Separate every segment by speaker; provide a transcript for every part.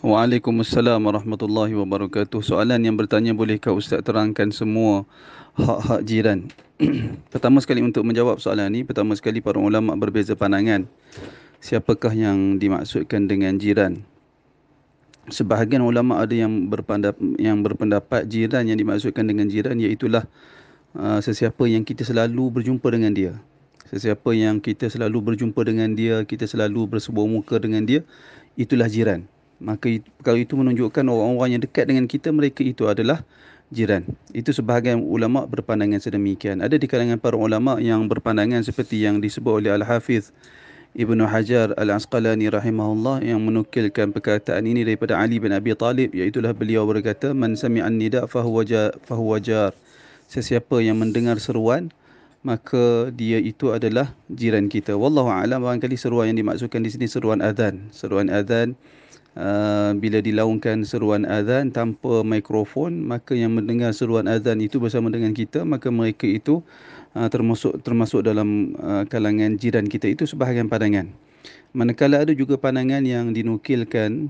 Speaker 1: Waalaikumsalam warahmatullahi wabarakatuh. Soalan yang bertanya, bolehkah Ustaz terangkan semua hak-hak jiran? Pertama sekali untuk menjawab soalan ini, pertama sekali para ulama berbeza pandangan. Siapakah yang dimaksudkan dengan jiran? Sebahagian ulama ada yang berpendapat jiran yang dimaksudkan dengan jiran iaitulah sesiapa yang kita selalu berjumpa dengan dia. Sesiapa yang kita selalu berjumpa dengan dia, kita selalu bersebuah muka dengan dia, itulah jiran. Maka kalau itu menunjukkan orang-orang yang dekat dengan kita, mereka itu adalah jiran. Itu sebahagian ulama berpandangan sedemikian. Ada di kalangan para ulama yang berpandangan seperti yang disebut oleh Al-Hafiz Ibnu Hajar Al-Asqalani rahimahullah, yang menukilkan perkataan ini daripada Ali bin Abi Talib, iaitulah beliau berkata, man sami'an nida fahuwa jar. Sesiapa yang mendengar seruan, maka dia itu adalah jiran kita. Wallahu a'lam. Barangkali seruan yang dimaksudkan di sini seruan azan. Seruan azan, bila dilaungkan seruan azan tanpa mikrofon, maka yang mendengar seruan azan itu bersama dengan kita, maka mereka itu termasuk dalam kalangan jiran kita. Itu sebahagian pandangan. Manakala ada juga pandangan yang dinukilkan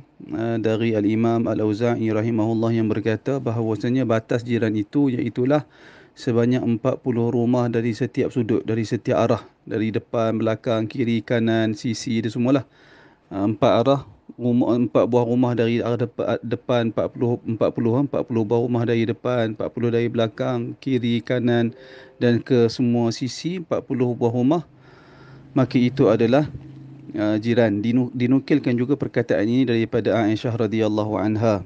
Speaker 1: dari Al-Imam Al-Auza'i rahimahullah, yang berkata bahawasanya batas jiran itu iaitulah sebanyak 40 rumah dari setiap sudut, dari setiap arah, dari depan, belakang, kiri, kanan, sisi, dia semualah. Empat arah, empat buah rumah dari arah depan, 40 buah rumah dari depan, 40 dari belakang, kiri, kanan dan ke semua sisi, 40 buah rumah, maka itu adalah jiran. Dinukilkan juga perkataan ini daripada Aisyah radhiyallahu anha.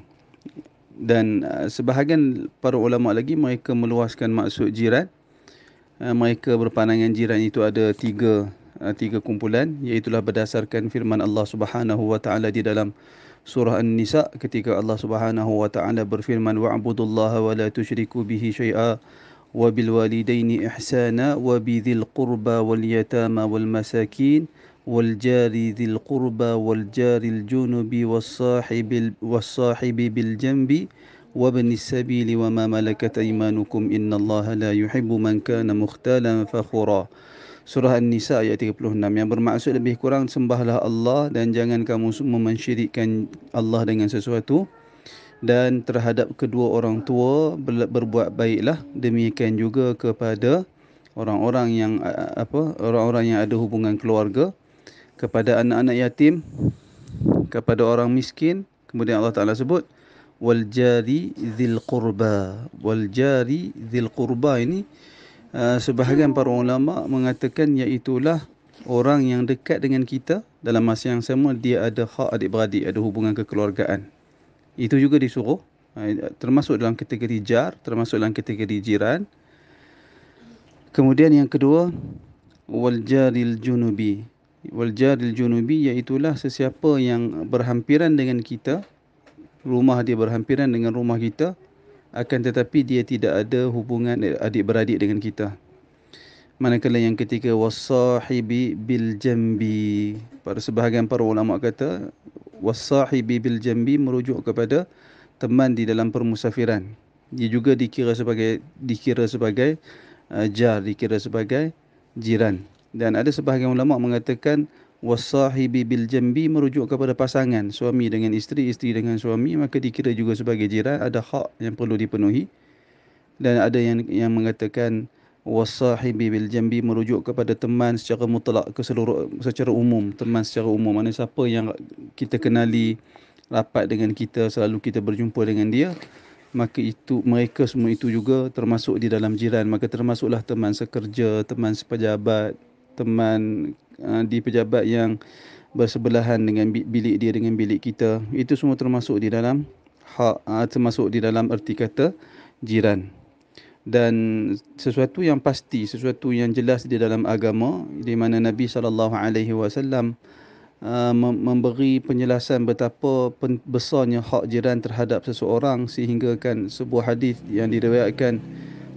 Speaker 1: Dan sebahagian para ulama lagi, mereka meluaskan maksud jiran. Mereka berpandangan jiran itu ada tiga kumpulan, iaitulah berdasarkan firman Allah Subhanahu wa taala di dalam surah An-Nisa, ketika Allah Subhanahu wa taala berfirman, wa'budullaha wa la tusyriku bihi syai'a wa bil walidaini ihsana wa bidzil qurba wal yatama wal masakin wal jari dzil qurba wal jaril junubi was sahibi bil janbi وابن السبيل وما ملكت أيمانكم إن الله لا يحب من كان مختالا فخورا. Surah An-Nisa ayat 36, yang bermaksud lebih kurang, sembahlah Allah dan jangan kamu semua mensyirikkan Allah dengan sesuatu, dan terhadap kedua orang tua berbuat baiklah, demikian juga kepada orang-orang yang orang-orang yang ada hubungan keluarga, kepada anak-anak yatim, kepada orang miskin. Kemudian Allah Taala sebut wal jari dzil qurba. Wal jari dzil qurba ini sebahagian para ulama mengatakan iaitulah orang yang dekat dengan kita, dalam masa yang sama dia ada hak adik-beradik, ada hubungan kekeluargaan. Itu juga disuruh, termasuk dalam kategori jar, termasuk dalam kategori jiran. Kemudian yang kedua, wal jaril junubi. Wal jaril junubi iaitulah sesiapa yang berhampiran dengan kita, rumah dia berhampiran dengan rumah kita, akan tetapi dia tidak ada hubungan adik-beradik dengan kita. Manakala yang ketiga, wasahibi bil jambi. Pada sebahagian para ulama kata wasahibi bil jambi merujuk kepada teman di dalam permusafiran. Dia juga dikira sebagai jar, dikira sebagai jiran. Dan ada sebahagian ulama mengatakan wasahibi bil jambi merujuk kepada pasangan, suami dengan isteri, isteri dengan suami, maka dikira juga sebagai jiran, ada hak yang perlu dipenuhi. Dan ada yang mengatakan wasahibi bil jambi merujuk kepada teman secara mutlak, secara umum, teman secara umum. Mana siapa yang kita kenali rapat dengan kita, selalu kita berjumpa dengan dia, maka itu mereka semua itu juga termasuk di dalam jiran. Maka termasuklah teman sekerja, teman sepejabat, teman di pejabat yang bersebelahan dengan bilik dia dengan bilik kita. Itu semua termasuk di dalam termasuk di dalam erti kata jiran. Dan sesuatu yang pasti, sesuatu yang jelas di dalam agama, di mana Nabi SAW memberi penjelasan betapa besarnya hak jiran terhadap seseorang, sehingga kan sebuah hadis yang diriwayatkan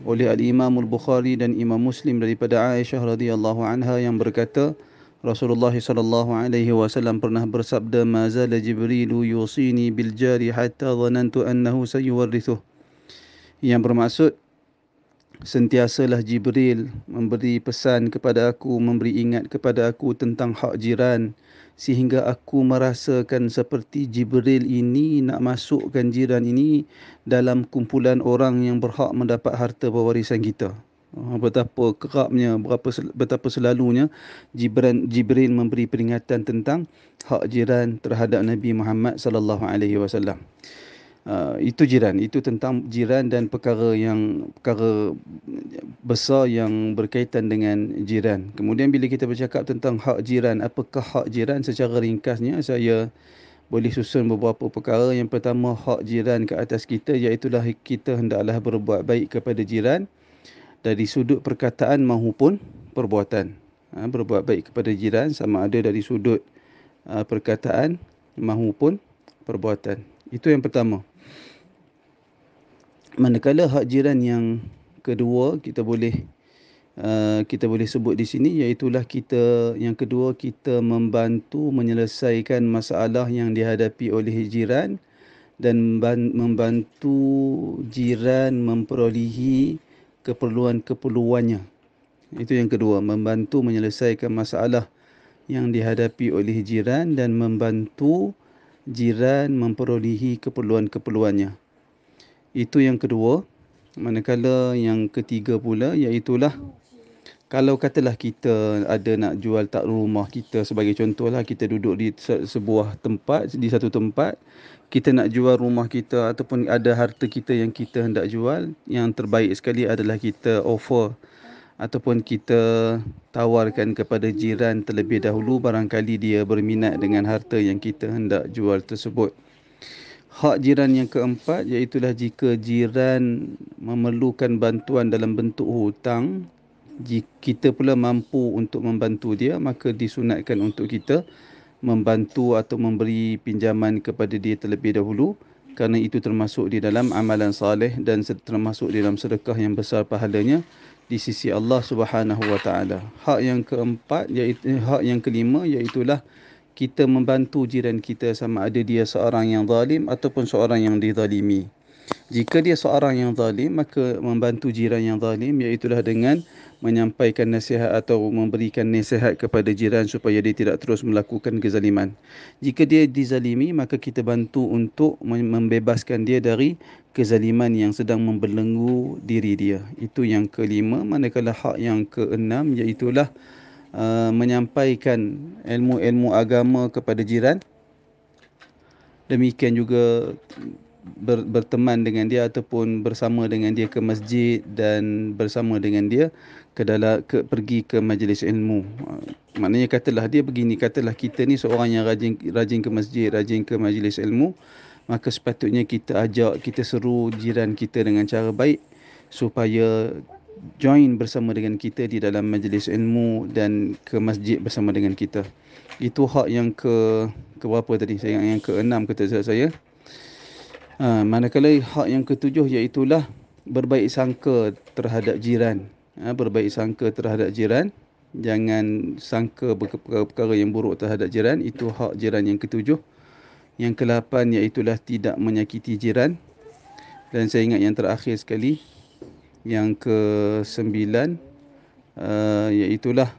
Speaker 1: oleh Al-Imam Al-Bukhari dan Imam Muslim daripada Aisyah radhiyallahu anha, yang berkata Rasulullah SAW pernah bersabda, ma zala Jibrilu yusini bil jari hatta dhanantu annahu sayuwarithuh. Yang bermaksud, sentiasalah Jibril memberi pesan kepada aku, memberi ingat kepada aku tentang hak jiran, sehingga aku merasakan seperti Jibril ini nak masukkan jiran ini dalam kumpulan orang yang berhak mendapat harta pewarisan kita. Betapa kerapnya, betapa selalunya Jibril memberi peringatan tentang hak jiran terhadap Nabi Muhammad sallallahu alaihi wasallam. Itu jiran, itu tentang jiran dan perkara besar yang berkaitan dengan jiran. Kemudian bila kita bercakap tentang hak jiran, apakah hak jiran, secara ringkasnya saya boleh susun beberapa perkara. Yang pertama, hak jiran ke atas kita, iaitulah kita hendaklah berbuat baik kepada jiran dari sudut perkataan maupun perbuatan. Berbuat baik kepada jiran sama ada dari sudut perkataan maupun perbuatan. Itu yang pertama. Manakala hak jiran yang kedua kita boleh sebut di sini, iaitulah yang kedua, kita membantu menyelesaikan masalah yang dihadapi oleh jiran dan membantu jiran memperolehi keperluan-keperluannya. Itu yang kedua, membantu menyelesaikan masalah yang dihadapi oleh jiran dan membantu jiran memperolehi keperluan-keperluannya. Itu yang kedua. Manakala yang ketiga pula, iaitulah kalau katalah kita ada nak jual tak rumah kita, sebagai contohlah, kita duduk di sebuah tempat, di satu tempat, kita nak jual rumah kita ataupun ada harta kita yang kita hendak jual, yang terbaik sekali adalah kita offer ataupun kita tawarkan kepada jiran terlebih dahulu, barangkali dia berminat dengan harta yang kita hendak jual tersebut. Hak jiran yang keempat, iaitulah jika jiran memerlukan bantuan dalam bentuk hutang, jika kita pula mampu untuk membantu dia, maka disunatkan untuk kita membantu atau memberi pinjaman kepada dia terlebih dahulu, kerana itu termasuk di dalam amalan saleh dan termasuk di dalam sedekah yang besar pahalanya di sisi Allah Subhanahu wa taala. Hak yang keempat, iaitu hak yang kelima, iaitulah kita membantu jiran kita sama ada dia seorang yang zalim ataupun seorang yang dizalimi. Jika dia seorang yang zalim, maka membantu jiran yang zalim iaitulah dengan menyampaikan nasihat atau memberikan nasihat kepada jiran supaya dia tidak terus melakukan kezaliman. Jika dia dizalimi, maka kita bantu untuk membebaskan dia dari kezaliman yang sedang membelenggu diri dia. Itu yang kelima. Manakala hak yang keenam, iaitulah menyampaikan ilmu-ilmu agama kepada jiran. Demikian juga berteman dengan dia ataupun bersama dengan dia ke masjid dan bersama dengan dia pergi ke majlis ilmu. Maknanya katalah dia begini, katalah kita ni seorang yang rajin ke masjid, rajin ke majlis ilmu, maka sepatutnya kita ajak, kita seru jiran kita dengan cara baik supaya join bersama dengan kita di dalam majlis ilmu dan ke masjid bersama dengan kita. Itu hak yang ke berapa tadi? Saya ingat yang ke-6 kata saya. Manakala hak yang ke-7, iaitulah berbaik sangka terhadap jiran. Berbaik sangka terhadap jiran. Jangan sangka perkara yang buruk terhadap jiran. Itu hak jiran yang ke-7. Yang ke-8, iaitulah tidak menyakiti jiran. Dan saya ingat yang terakhir sekali, yang ke-9, iaitulah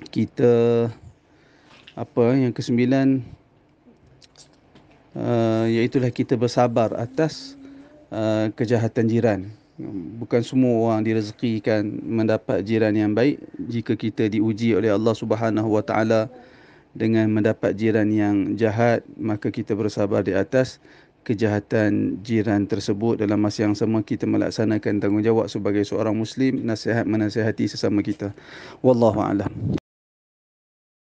Speaker 1: kita yang ke-9, iaitulah kita bersabar atas kejahatan jiran. Bukan semua orang direzekikan mendapat jiran yang baik. Jika kita diuji oleh Allah Subhanahu wa taala dengan mendapat jiran yang jahat, maka kita bersabar di atas kejahatan jiran tersebut. Dalam masa yang sama, kita melaksanakan tanggungjawab sebagai seorang Muslim, menasihati sesama kita. Wallahu a'lam.